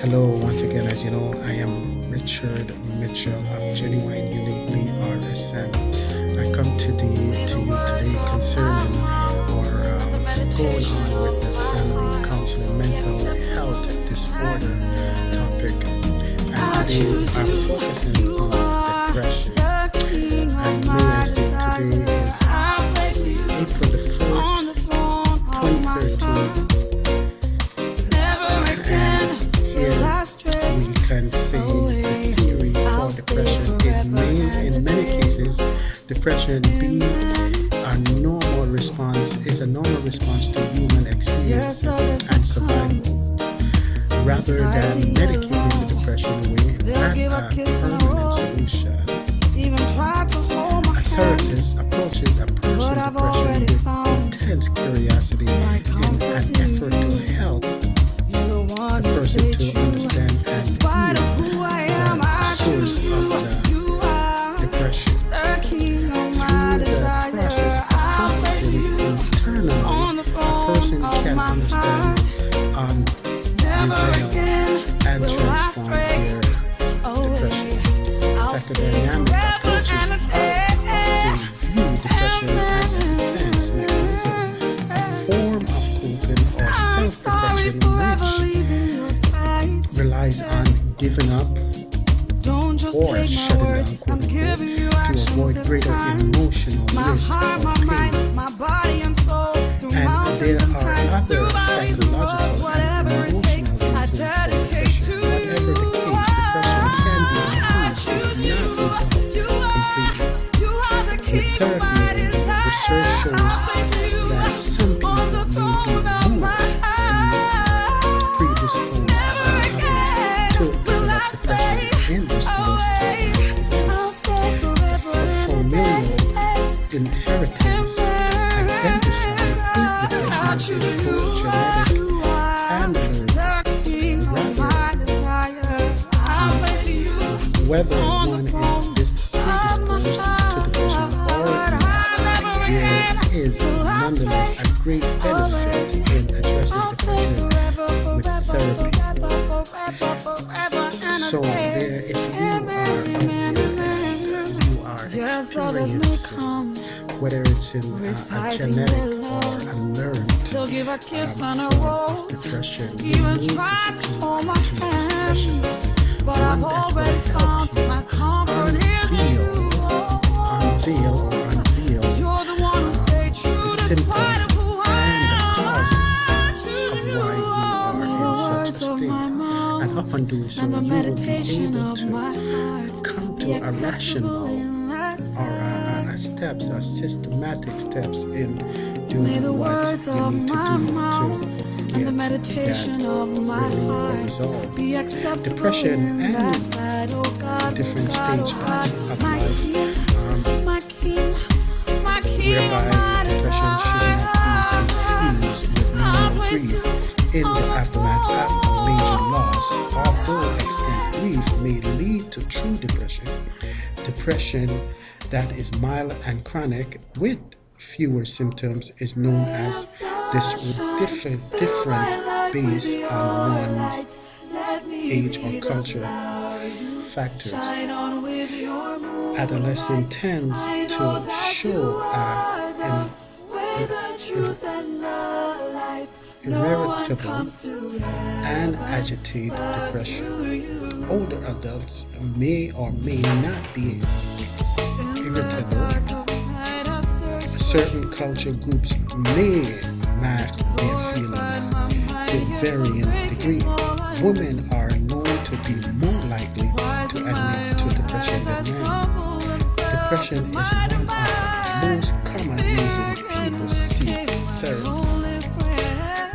Hello, once again, as you know, I am Richard Mitchell of Genuine Uniquely RSM. I come to you today concerning or going on with the family counseling mental health disorder topic. And today I'm focusing on depression. And may I say today is April the 4th, 2013. We can say the theory for depression is in many cases, depression is a normal response to human experiences and survival, rather than medicating the depression away as a permanent solution. A therapist approaches a person's depression with intense curiosity in an effort to help the person to understand and heal the source of the depression. Through the process of focusing internally, a person can understand, reveal, and transform their depression. Psychodynamic approaches often view depression as a defense mechanism, a form of coping or self-protection which relies on giving up or shutting down, quote unquote, to avoid greater emotional risk or pain. And there are other psychological and emotional reasons for depression. Whatever the case, depression can be improved if not resolved completely. With therapy, research shows that some people may be more predisposed to develop depression in response to life events. Familial inheritance identify if depression is both genetic and learned, whether one is predisposed to depression or not. There is nonetheless a great benefit in addressing depression with therapy. So there, if you are out there and you are experiencing, whether it's in a genetic or a learned form of depression, you need to speak to a specialist, one that will help you unveil the symptoms and the causes of why you are in such a state. And upon doing so, you will be able to come to a rational or steps, or systematic steps in doing what you need to do to get that relief or resolve. Depression and different stage of life, whereby depression should not be confused with normal grief in the aftermath of major loss. Although extent grief may lead to true depression, depression that is mild and chronic with fewer symptoms is known as this different based on one's age or culture factors. Adolescence tends to show an irritable and agitated depression. Older adults may or may not be irritable. Certain culture groups may mask their feelings to varying degree. Women are known to be more likely to admit to depression than men. Depression is one of the most common reasons people seek therapy.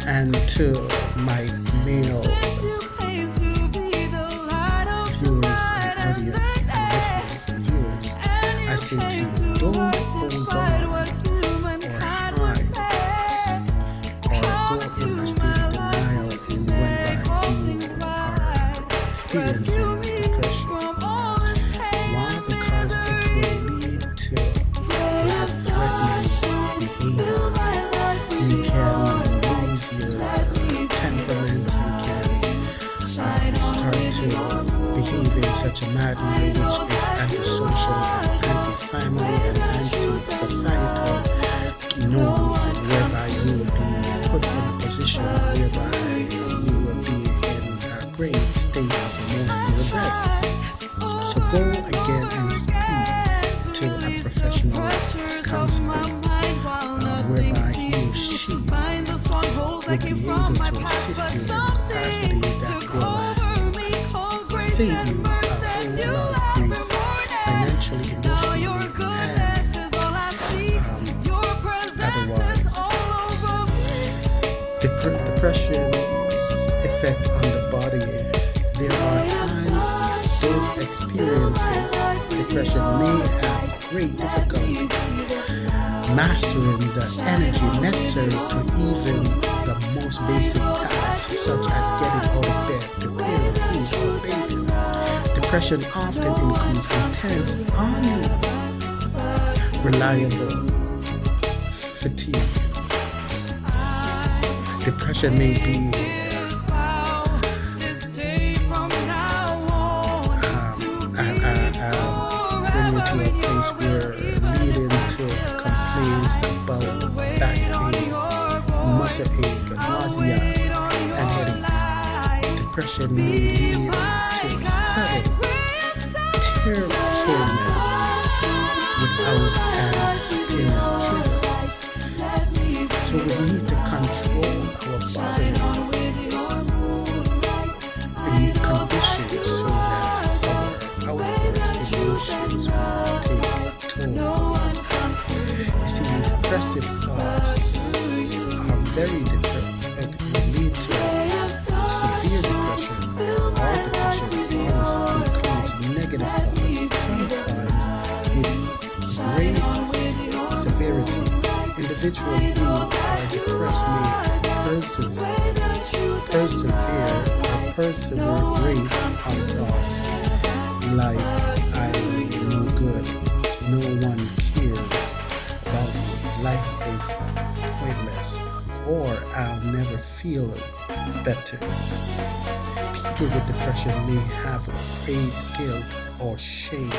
And to my male viewers and audience and listeners and viewers, I say to you, don't hold on or hide or go in a state of denial in when you are experiencing depression. Why? Because it will lead to life-threatening behavior. You can lose your temperament, you can behave in such a manner which is antisocial and anti-family and anti-societal norms, whereby you will be put in a position whereby you will be in a great state of emotional regret. So go again and speak to a professional counselor, whereby he or she will be able to assist you in a capacity that will save you a whole lot of grief, financially, emotionally, and otherwise. Depression's effect on the body. There are times those experiences, depression may have great difficulty mastering the energy necessary to even the most basic tasks, such as getting out of bed, preparing food, or bathing. Depression often includes intense, unreliable fatigue. Depression may be bring you to a place where leading to complaints about back pain, muscle ache, nausea, and headaches. Depression may lead to sudden tearfulness without an apparent trigger. So we need to control our bodily conditions so that our outward emotions will take a toll of us. You see, depressive thoughts are very depressive and can lead to severe depression. Our depression always includes negative thoughts, sometimes with great severity. Individuals who are depressed may perseverate on thoughts like I'm no good, no one cares about me, life is pointless, or I'll never feel better. People with depression may have great guilt or shame,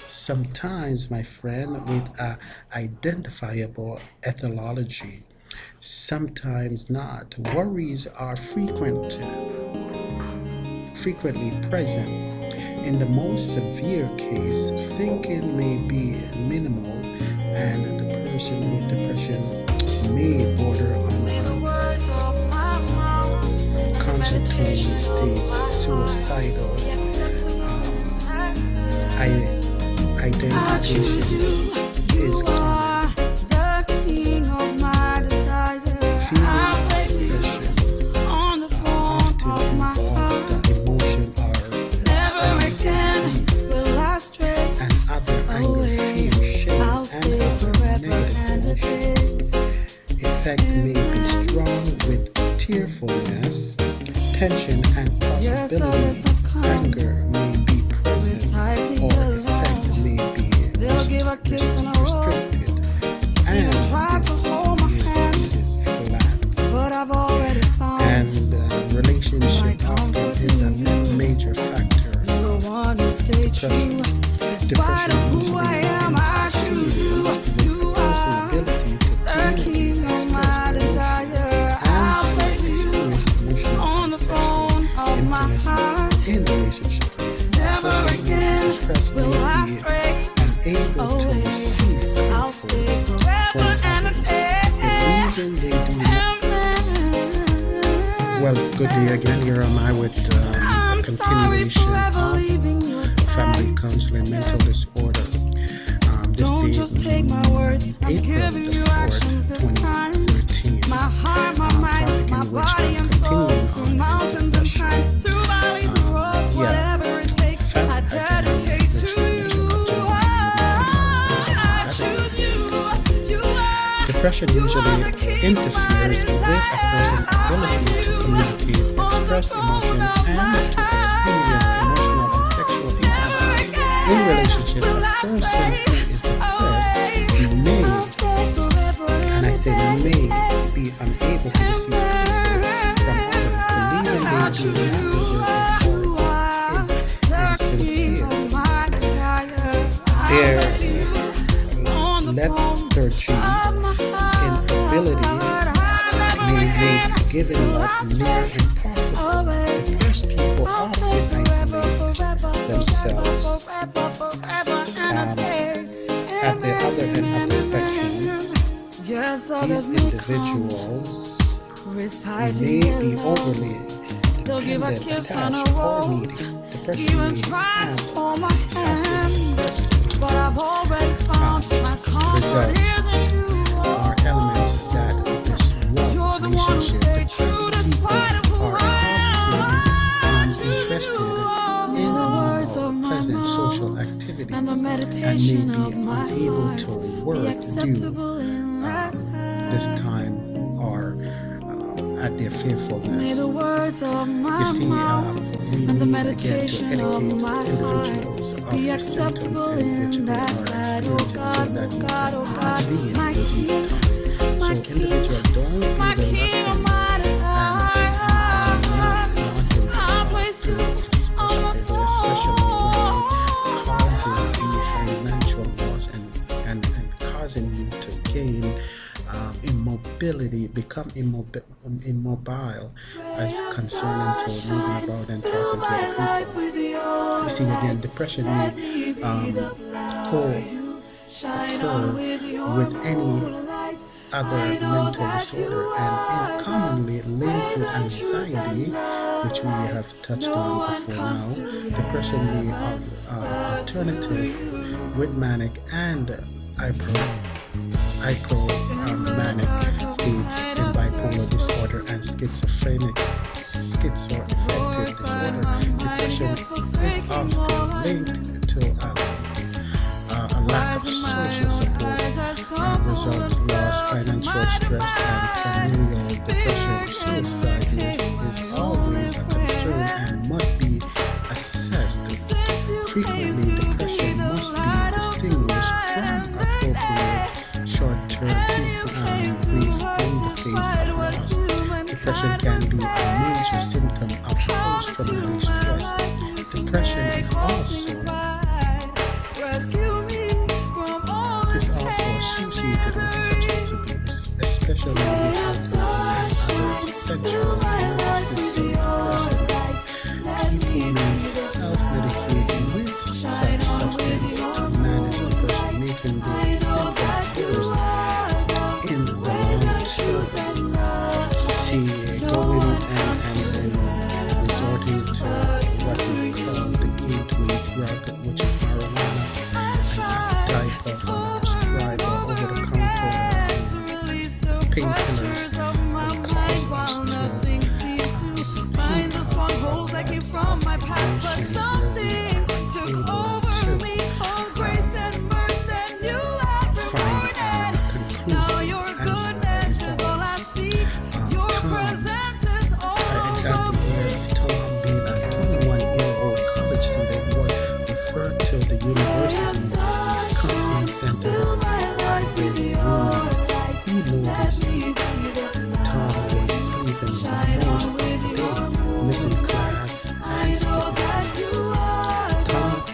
sometimes, my friend, with an identifiable etiology, sometimes not. Worries are frequently present. In the most severe case, thinking may be minimal, and the person with depression may border on a conscious state, suicidal identification is common. Feeling of depression often involves the emotion or sadness and other anger, fear, shame, and other negative emotions. Effect may be strong with tearfulness, tension, and possibility. Anger may be present, or effect may be restricted, and is flat. And relationship often is a major factor of depression. Depression usually interferes with the person's ability to communicate, express emotions, and to experience emotional and sexual intimacy in relationship. A person who is depressed may be unable to receive comfort from others. The reason they do not. Well, good day again. Here am I with the continuation of family counseling mental disorder. This day, April the 4th, 2013. Topic in which I'm continuing on is depression. Depression usually interferes with a person's ability to communicate, express emotions, and to experience emotional and sexual intimacy. In relationship, a person who is depressed may, and I say may, be unable to receive comfort from others, believing they do not deserve it or is sincere. Their lethargy, inability may make giving love near impossible. Depressed people often isolate themselves. At the other end of the spectrum, these individuals may be overly dependent, attached, or needy. Depression may have result are elements that disrupt relationship. Depressed people are often interested in pleasant social activities and may be unable to work due this time or at their fearfulness. You see, we need again to educate individuals of the symptoms in which they are experiencing so that we can intervene with time. So individuals don't be reluctant and not wanting to talk to specialists, especially when it causing you financial loss and causing you to gain immobility, become immobile as concerning to moving about and talking to other people. You see, again, depression may occur with any other mental disorder and commonly linked with anxiety, which we have touched on before now. Depression may alternative with manic and hypomanic states in bipolar disorder and schizoaffective disorder. Depression is often linked to a lack of social support, results loss, financial stress, and familial depression. Suicide risk is always a concern and must be assessed. Frequently, depression must be distinguished from appropriate short-term grief in the face of loss. Depression can be a major symptom of post-traumatic stress. Depression is also associated with substance abuse, especially with alcohol and other central nervous system depressants. People may self-medicate with such substance to manage depression, making the symptoms worse in the long term. See, going and resorting to what we call the gateway drug, which is marijuana, and the type of prescribed over-the-counter painkillers will cause us to heat up emotions where we are unable to find a conclusive answer ourselves. Example here of Tom being a 21-year-old college student was referred to the university's counseling center by his roommate, who noticed Tom was sleeping most of the day, missing class and skipping class.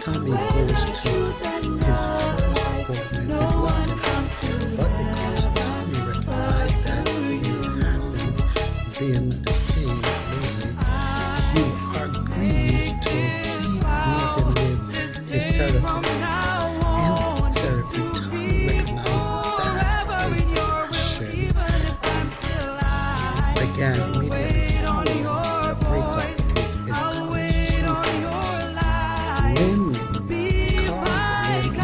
Tommy goes to his first appointment reluctantly, but because Tommy recognized that he hasn't been the same lately, he agrees to keep meeting with his therapist. In therapy, Tommy recognizes that his depression began immediately following the breakup with his college sweetheart. Lynn, because Lynn was having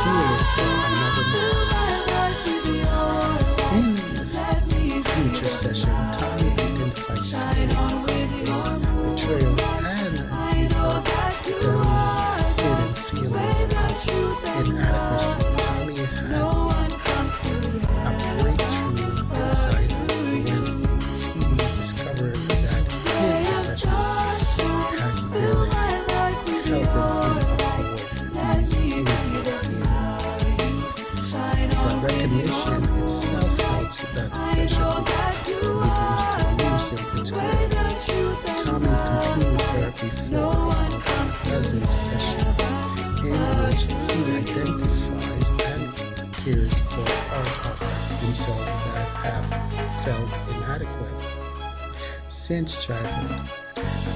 feeling for another man. In the future session, Tommy identifies feelings of grief, betrayal, and deeper down hidden feelings of inadequacy. Tommy has a breakthrough insight when he discovered that his depression has been helping him avoid these painful feelings. The recognition itself helps that depression begins to loosen its grip. Tommy continues before our cousin's session, in which he identifies and cares for parts of himself that have felt inadequate since childhood.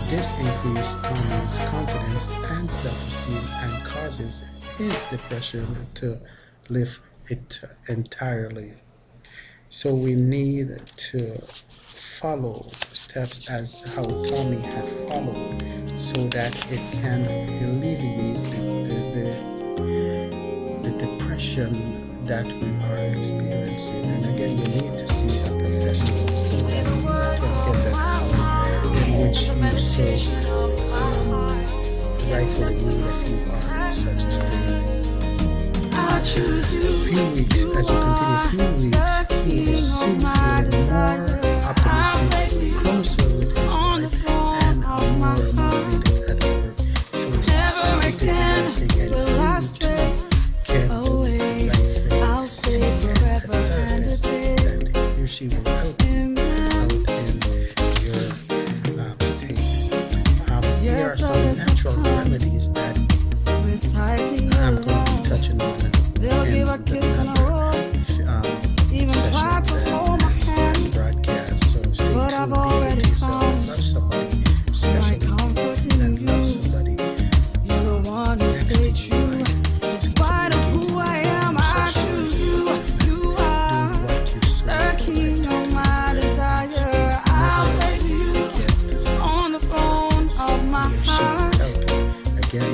This increases Tommy's confidence and self-esteem and causes his depression to lift it entirely. So we need to follow steps as how Tommy had followed so that it can alleviate the depression that we are experiencing. And again, you need to see a professional so that you can get that help in which you so rightfully need if you are in such a state. Few weeks, as you continue, few weeks, he is soon feeling more optimistic, closer with his wife, and more motivated at work. So he starts everything and you too can do the right thing. See a therapist, and he or she will help you out in your state. There are some natural remedies that I'm going to be touching on in another sessions and broadcasts. So stay tuned, be good to yourself, love somebody, especially and love somebody next to you. Despite who I am, I choose you. Do what you so desire. I'll place you on the throne of my heart. Again,